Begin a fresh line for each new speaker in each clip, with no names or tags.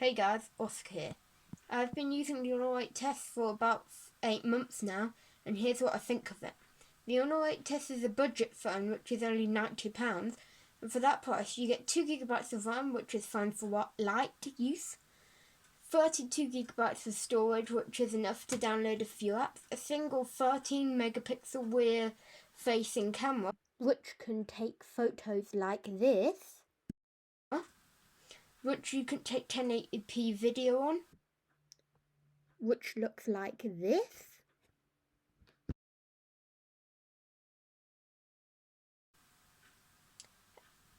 Hey guys, Oscar here. I've been using the All-Right test for about 8 months now, and here's what I think of it. The All-Right test is a budget phone, which is only £90, and for that price you get 2GB of RAM, which is fine for light use, 32GB of storage, which is enough to download a few apps, a single 13-megapixel rear-facing camera, which can take photos like this, which you can take 1080p video on, which looks like this.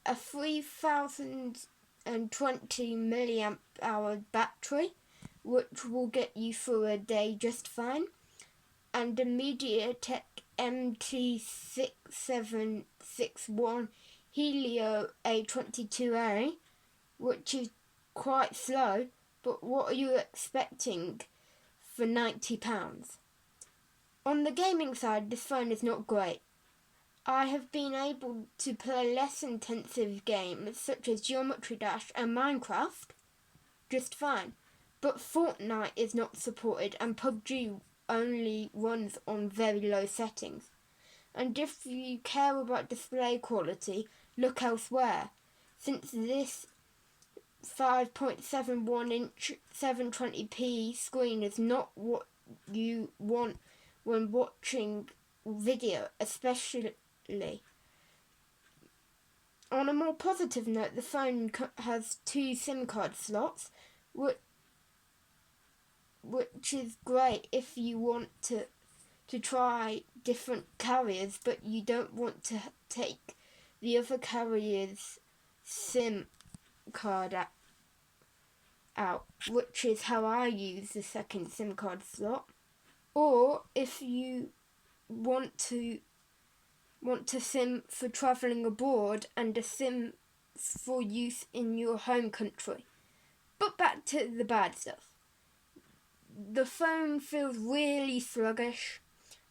A 3020 milliamp hour battery, which will get you through a day just fine, and a MediaTek MT6761 Helio A22A, which is quite slow, but what are you expecting for £90? On the gaming side, this phone is not great. I have been able to play less intensive games such as Geometry Dash and Minecraft just fine, but Fortnite is not supported and PUBG only runs on very low settings. And if you care about display quality, look elsewhere, since this 5.71 inch 720p screen is not what you want when watching video, especially. On a more positive note, the phone has 2 SIM card slots, which is great if you want to try different carriers, but you don't want to take the other carrier's SIM card out, which is how I use the second SIM card slot. Or if you want to SIM for travelling abroad and a SIM for use in your home country. But back to the bad stuff. The phone feels really sluggish,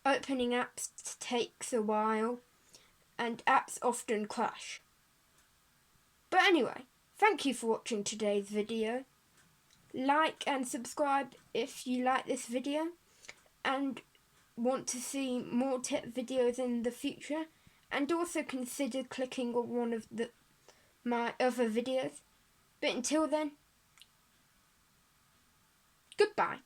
opening apps takes a while, and apps often crash. But anyway, thank you for watching today's video. Like and subscribe if you like this video, and want to see more tip videos in the future, and also consider clicking on one of my other videos. But until then, goodbye.